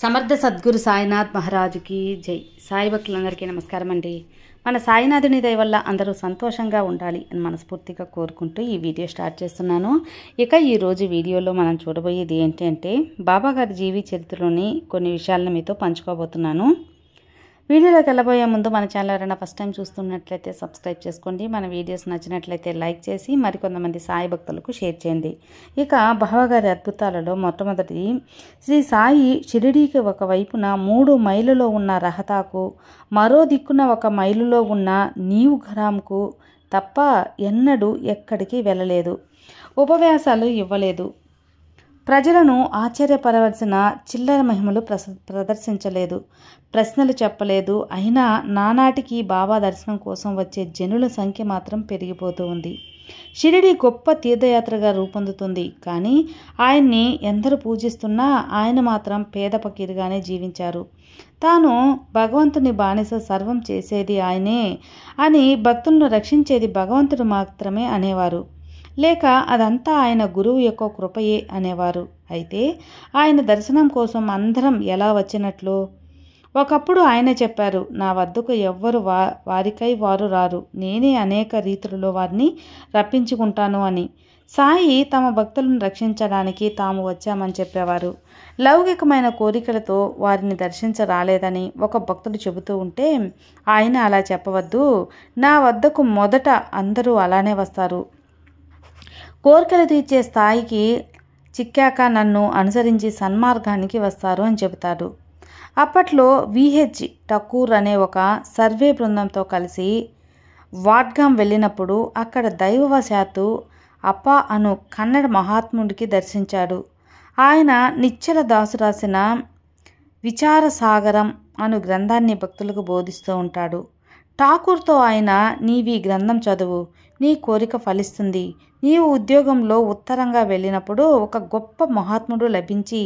సమర్థ సద్గురు సాయినాథ్ మహారాజుకి జై. సాయి భక్తులందరికీ నమస్కారం అండి. మన సాయినాథుని దయ వల్ల అందరూ సంతోషంగా ఉండాలి అని మనస్ఫూర్తిగా కోరుకుంటూ ఈ వీడియో స్టార్ట్ చేస్తున్నాను. ఇక ఈరోజు వీడియోలో మనం చూడబోయేది ఏంటంటే బాబాగారి జీవి చరిత్రలోని కొన్ని విషయాలను మీతో పంచుకోబోతున్నాను. వీడియోలోకి వెళ్ళబోయే ముందు మన ఛానల్ ఎవరైనా ఫస్ట్ టైం చూస్తున్నట్లయితే సబ్స్క్రైబ్ చేసుకోండి. మన వీడియోస్ నచ్చినట్లయితే లైక్ చేసి మరికొంతమంది సాయి భక్తులకు షేర్ చేయండి. ఇక బాబాగారి అద్భుతాలలో మొట్టమొదటి శ్రీ సాయి షిరిడీకి ఒకవైపున 3 మైళ్ళలో ఉన్న రహతాకు, మరో దిక్కున 1 మైలులో ఉన్న నీవుఘరాంకు తప్ప ఎన్నడూ ఎక్కడికి వెళ్ళలేదు. ఉపన్యాసాలు ఇవ్వలేదు. ప్రజలను ఆశ్చర్యపరవలసిన చిల్లర మహిమలు ప్రదర్శించలేదు. ప్రశ్నలు చెప్పలేదు. అయినా నానాటికి బాబా దర్శనం కోసం వచ్చే జనుల సంఖ్య మాత్రం పెరిగిపోతూ ఉంది. షిరిడి గొప్ప తీర్థయాత్రగా రూపొందుతుంది. కానీ ఆయన్ని ఎందరూ పూజిస్తున్నా ఆయన మాత్రం పేద ఫకీరుగానే జీవించారు. తాను భగవంతుని బానిస, సర్వం చేసేది ఆయనే అని భక్తులను రక్షించేది భగవంతుడు మాత్రమే అనేవారు. లేక అదంతా ఆయన గురువు యొక్క కృపయే అనేవారు. అయితే ఆయన దర్శనం కోసం అందరం ఎలా వచ్చినట్లు? ఒకప్పుడు ఆయన చెప్పారు, నా వద్దకు ఎవ్వరు వారికై వారు రారు, నేనే అనేక రీతులలో వారిని రప్పించుకుంటాను అని. సాయి తమ భక్తులను రక్షించడానికి తాము వచ్చామని చెప్పేవారు. లౌకికమైన కోరికలతో వారిని దర్శించరాలేదని ఒక భక్తుడు చెబుతూ ఉంటే ఆయన అలా చెప్పవద్దు, నా వద్దకు మొదట అందరూ అలానే వస్తారు. కోరికలు తీర్చే స్థాయికి చిక్కాక నన్ను అనుసరించి సన్మార్గానికి వస్తారు అని చెబుతాడు. అప్పట్లో విహెచ్ ఠాకూర్ అనే ఒక సర్వే బృందంతో కలిసి వాడ్గాం వెళ్ళినప్పుడు అక్కడ దైవవశాత్తు అప్ప అను కన్నడ మహాత్ముడికి దర్శించాడు. ఆయన నిశ్చల దాసు రాసిన విచారసాగరం అను గ్రంథాన్ని భక్తులకు బోధిస్తూ ఉంటాడు. ఠాకూర్తో ఆయన, నీవీ గ్రంథం చదువు, నీ కోరిక ఫలిస్తుంది. నీవు ఉద్యోగంలో ఉత్తరంగా వెళ్ళినప్పుడు ఒక గొప్ప మహాత్ముడు లభించి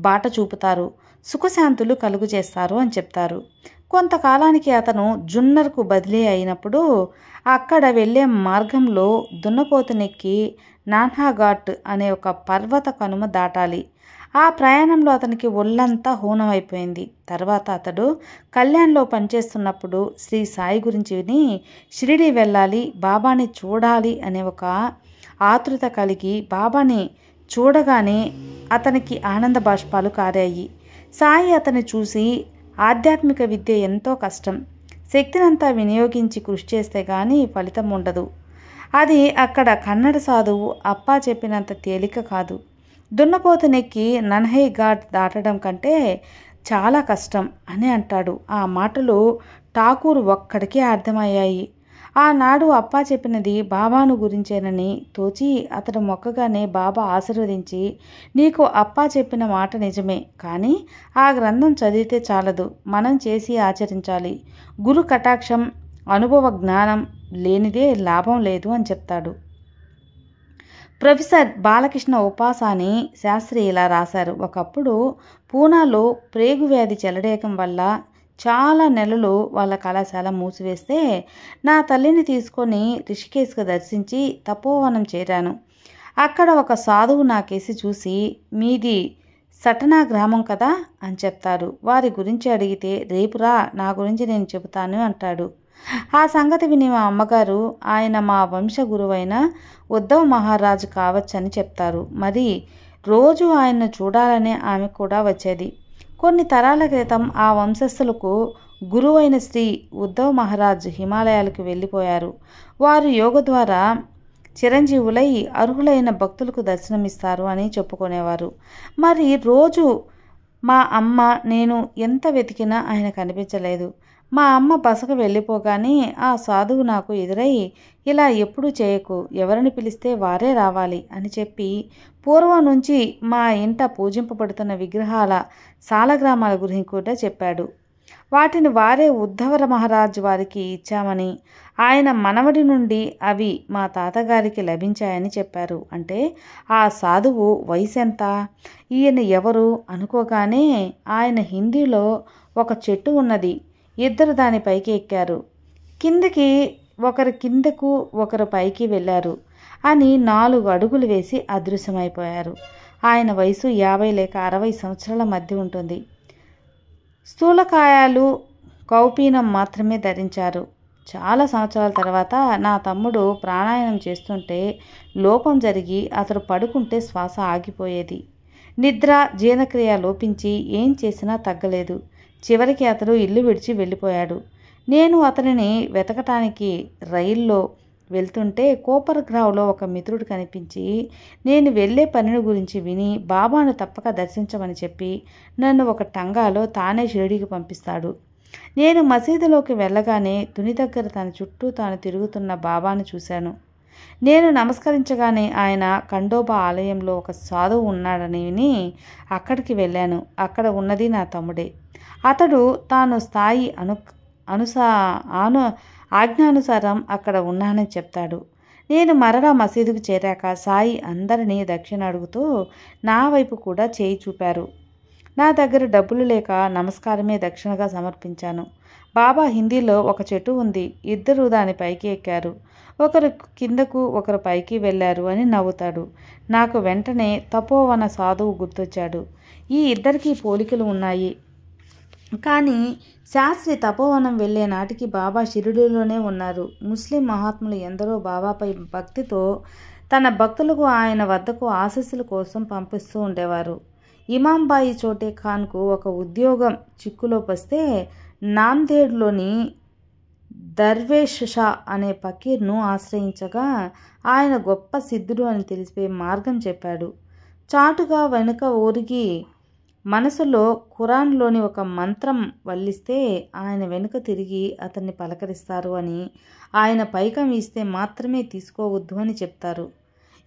బాట చూపుతారు, సుఖశాంతులు కలుగు చేస్తారు అని చెప్తారు. కొంతకాలానికి అతను జున్నర్కు బదిలీ అయినప్పుడు అక్కడ వెళ్ళే మార్గంలో దున్నపోతునెక్కి నాన్హాఘాట్ అనే ఒక పర్వత కనుమ దాటాలి. ఆ ప్రయాణంలో అతనికి ఒళ్ళంతా హూనమైపోయింది. తర్వాత అతడు కళ్యాణ్లో పనిచేస్తున్నప్పుడు శ్రీ సాయి గురించి విని షిరిడి వెళ్ళాలి, బాబాని చూడాలి అనే ఒక ఆతృత కలిగి బాబాని చూడగానే అతనికి ఆనంద బాష్పాలు కారాయి. సాయి అతన్ని చూసి, ఆధ్యాత్మిక విద్య ఎంతో కష్టం, శక్తినంతా వినియోగించి కృషి చేస్తే కానీ ఫలితం ఉండదు. అది అక్కడ కన్నడ సాధువు అప్పా చెప్పినంత తేలిక కాదు. దున్నపోతునెక్కి నన్హై ఘాట్ దాటడం కంటే చాలా కష్టం అని అంటాడు. ఆ మాటలు ఠాకూర్ ఒక్కడికే అర్థమయ్యాయి. ఆనాడు అప్పా చెప్పినది బాబాను గురించేనని తోచి అతడు మొక్కగానే బాబా ఆశీర్వదించి, నీకు అప్పా చెప్పిన మాట నిజమే, కానీ ఆ గ్రంథం చదివితే చాలదు, మనం చేసి ఆచరించాలి. గురు కటాక్షం, అనుభవ జ్ఞానం లేనిదే లాభం లేదు అని చెప్తాడు. ప్రొఫెసర్ బాలకృష్ణ ఉపాసాని శాస్త్రి ఇలా రాశారు, ఒకప్పుడు పూనాలో ప్రేగు వ్యాధి చెలరేగం వల్ల చాలా నెలలు వాళ్ళ కళాశాల మూసివేస్తే నా తల్లిని తీసుకొని రిషికేశ్కు దర్శించి తపోవనం చేరాను. అక్కడ ఒక సాధువు నాకేసి చూసి, మీది సటనా గ్రామం కదా అని చెప్తారు. వారి గురించి అడిగితే, రేపురా నా గురించి నేను చెబుతాను అంటాడు. ఆ సంగతి విని మా అమ్మగారు, ఆయన మా వంశ గురువైన ఉద్ధవ్ మహారాజు కావచ్చని చెప్తారు. మరి రోజు ఆయన్ను చూడాలనే ఆమె కూడా వచ్చేది. కొన్ని తరాల క్రితం ఆ వంశస్థులకు గురువైన శ్రీ ఉద్ధవ్ మహారాజ్ హిమాలయాలకు వెళ్ళిపోయారు. వారు యోగ ద్వారా చిరంజీవులై అర్హులైన భక్తులకు దర్శనమిస్తారు అని చెప్పుకునేవారు. మరి రోజు మా అమ్మ, నేను ఎంత వెతికినా ఆయన కనిపించలేదు. మా అమ్మ బసకు వెళ్ళిపోగానే ఆ సాధువు నాకు ఎదురై, ఇలా ఎప్పుడూ చేయకు, ఎవరిని పిలిస్తే వారే రావాలి అని చెప్పి పూర్వం నుంచి మా ఇంట పూజింపబడుతున్న విగ్రహాల సాలగ్రామాల గురించి కూడా చెప్పాడు. వాటిని వారే ఉద్ధవ మహారాజు వారికి ఇచ్చామని, ఆయన మనవడి నుండి అవి మా తాతగారికి లభించాయని చెప్పారు. అంటే ఆ సాధువు వయసు ఎంత, ఈయన ఎవరు అనుకోగానే ఆయన హిందీలో ఒక చెట్టు ఉన్నది, ఇద్దరు దానిపైకి ఎక్కారు, కిందకు ఒకరు పైకి వెళ్ళారు అని 4 అడుగులు వేసి అదృశ్యమైపోయారు. ఆయన వయసు 50 లేక 60 సంవత్సరాల మధ్య ఉంటుంది. స్థూలకాయాలు, కౌపీనం మాత్రమే ధరించారు. చాలా సంవత్సరాల తర్వాత నా తమ్ముడు ప్రాణాయామం చేస్తుంటే లోపం జరిగి అతడు పడుకుంటే శ్వాస ఆగిపోయేది. నిద్ర, జీర్ణక్రియ లోపించి ఏం చేసినా తగ్గలేదు. చివరికి అతడు ఇల్లు విడిచి వెళ్ళిపోయాడు. నేను అతనిని వెతకటానికి రైల్లో వెళ్తుంటే కోపర్గ్రావ్లో ఒక మిత్రుడు కనిపించి నేను వెళ్ళే పనిని గురించి విని బాబాను తప్పక దర్శించమని చెప్పి నన్ను ఒక టంగాలో తానే షిరిడీకి పంపిస్తాడు. నేను మసీదులోకి వెళ్ళగానే తుని దగ్గర తన చుట్టూ తాను తిరుగుతున్న బాబాను చూశాను. నేను నమస్కరించగానే ఆయన ఖండోబా ఆలయంలో ఒక సాధువు ఉన్నాడని విని అక్కడికి వెళ్ళాను. అక్కడ ఉన్నది నా తమ్ముడే. అతడు తాను స్థాయి ఆజ్ఞానుసారం అక్కడ ఉన్నానని చెప్తాడు. నేను మరలా మసీదుకు చేరాక సాయి అందరినీ దక్షిణ అడుగుతూ నా వైపు కూడా చేయి చూపారు. నా దగ్గర డబ్బులు లేక నమస్కారమే దక్షిణగా సమర్పించాను. బాబా హిందీలో ఒక చెట్టు ఉంది, ఇద్దరు దాని పైకి ఎక్కారు, ఒకరు కిందకు ఒకరు పైకి వెళ్ళారు అని నవ్వుతాడు. నాకు వెంటనే తపోవన సాధువు గుర్తొచ్చాడు. ఈ ఇద్దరికీ పోలికలు ఉన్నాయి. కానీ శాస్త్రి తపోవనం వెళ్ళే నాటికి బాబా షిరిడీలోనే ఉన్నారు. ముస్లిం మహాత్ములు ఎందరో బాబాపై భక్తితో తన భక్తులకు ఆయన వద్దకు ఆశీస్సుల కోసం పంపిస్తూ ఉండేవారు. ఇమాంబాయి చోటే ఖాన్కు ఒక ఉద్యోగం చిక్కులో వస్తే నాందేడ్లోని దర్వేష్ షా అనే ఫకీర్ను ఆశ్రయించగా ఆయన గొప్ప సిద్ధుడు అని తెలిపే మార్గం చెప్పాడు. చాటుగా వెనుక ఊరిగి మనసులో ఖురాన్లోని ఒక మంత్రం వల్లిస్తే ఆయన వెనుక తిరిగి అతన్ని పలకరిస్తారు అని, ఆయన పైకం ఇస్తే మాత్రమే తీసుకోవద్దు అని చెప్తారు.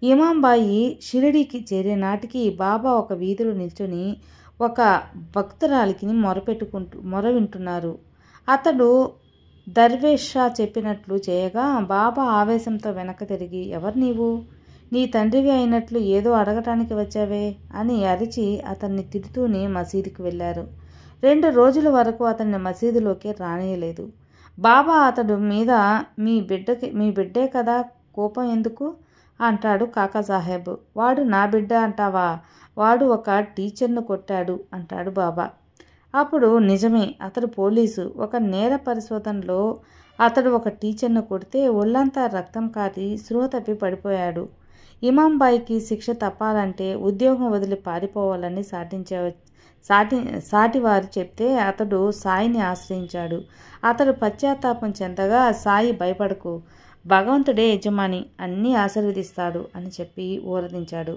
ఇమాంబాయి షిరిడీకి చేరే నాటికి బాబా ఒక వీధిలో నిల్చొని ఒక భక్తురాలికి మొర వింటున్నారు. అతడు దర్వేష్ షా చెప్పినట్లు చేయగా బాబా ఆవేశంతో వెనక తిరిగి, ఎవరు నీవు? నీ తండ్రివి అయినట్లు ఏదో అడగటానికి వచ్చావే అని అరిచి అతన్ని తిడుతూనే మసీదుకి వెళ్ళారు. 2 రోజుల వరకు అతన్ని మసీదులోకి రానియలేదు. బాబా అతడు మీద మీ బిడ్డే కదా, కోపం ఎందుకు అంటాడు కాకాసాహెబ్. వాడు నా బిడ్డ అంటావా? వాడు ఒక టీచర్ను కొట్టాడు అంటాడు బాబా. అప్పుడు నిజమే, అతడు పోలీసు. ఒక నేర పరిశోధనలో అతడు ఒక టీచర్ను కొడితే ఒళ్ళంతా రక్తం కారి స్పృహ తప్పి పడిపోయాడు. ఇమాంబాయికి శిక్ష తప్పాలంటే ఉద్యోగం వదిలి పారిపోవాలని సాటివారు చెప్తే అతడు సాయిని ఆశ్రయించాడు. అతడు పశ్చాత్తాపం చెందగా సాయి, భయపడకు, భగవంతుడే యజమాని, అన్నీ ఆశీర్వదిస్తాడు అని చెప్పి ఊరదించాడు.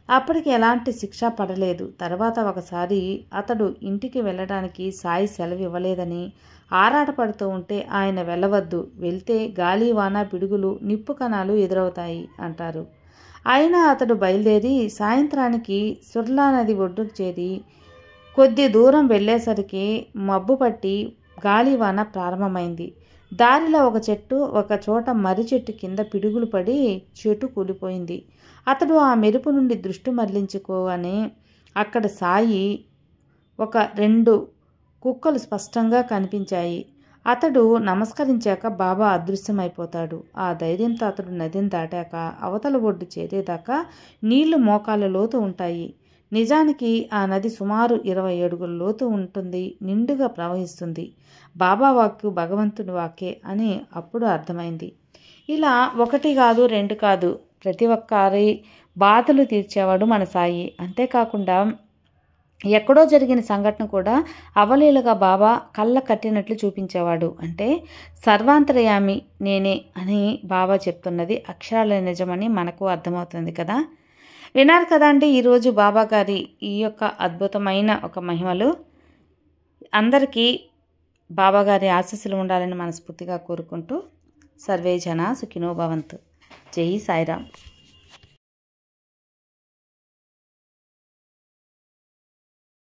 అప్పటికి ఎలాంటి శిక్ష పడలేదు. తర్వాత ఒకసారి అతడు ఇంటికి వెళ్ళడానికి సాయి సెలవు ఇవ్వలేదని ఆరాటపడుతూ ఉంటే ఆయన వెళ్ళవద్దు, వెళ్తే గాలి, వాన, పిడుగులు, నిప్పు కణాలు ఎదురవుతాయి అంటారు. అయినా అతడు బయలుదేరి సాయంత్రానికి సుర్లా నది ఒడ్డుకు చేరి కొద్ది దూరం వెళ్ళేసరికి మబ్బు పట్టి గాలివాన ప్రారంభమైంది. దారిలో ఒక చోట మర్రి చెట్టు కింద పిడుగులు పడి చెట్టు కూలిపోయింది. అతడు ఆ మెరుపు నుండి దృష్టి మళ్లించుకోగానే అక్కడ సాయి, ఒక 2 కుక్కలు స్పష్టంగా కనిపించాయి. అతడు నమస్కరించాక బాబా అదృశ్యమైపోతాడు. ఆ ధైర్యంతో అతడు నదిని దాటాక అవతల ఒడ్డు చేరేదాకా నీళ్లు మోకాళ్ళ లోతు ఉంటాయి. నిజానికి ఆ నది సుమారు 20 అడుగుల లోతు ఉంటుంది, నిండుగా ప్రవహిస్తుంది. బాబా వాక్కు భగవంతుని వాక్కే అని అప్పుడు అర్థమైంది. ఇలా 1 కాదు 2 కాదు, ప్రతి ఒక్కరి బాధలు తీర్చేవాడు మన సాయి. అంతేకాకుండా ఎక్కడో జరిగిన సంఘటన కూడా అవలీలగా బాబా కళ్ళ కట్టినట్లు చూపించేవాడు. అంటే సర్వాంతర్యామి నేనే అని బాబా చెప్తున్నది అక్షరాల నిజమని మనకు అర్థమవుతుంది కదా. విన్నారు కదా అండి ఈరోజు బాబా గారి ఈ యొక్క అద్భుతమైన ఒక మహిమలు. అందరికీ బాబా గారి ఆశీస్సులు ఉండాలని మనస్ఫూర్తిగా కోరుకుంటూ సర్వే జన సుఖినో భవంతు. జై సాయిరామ్.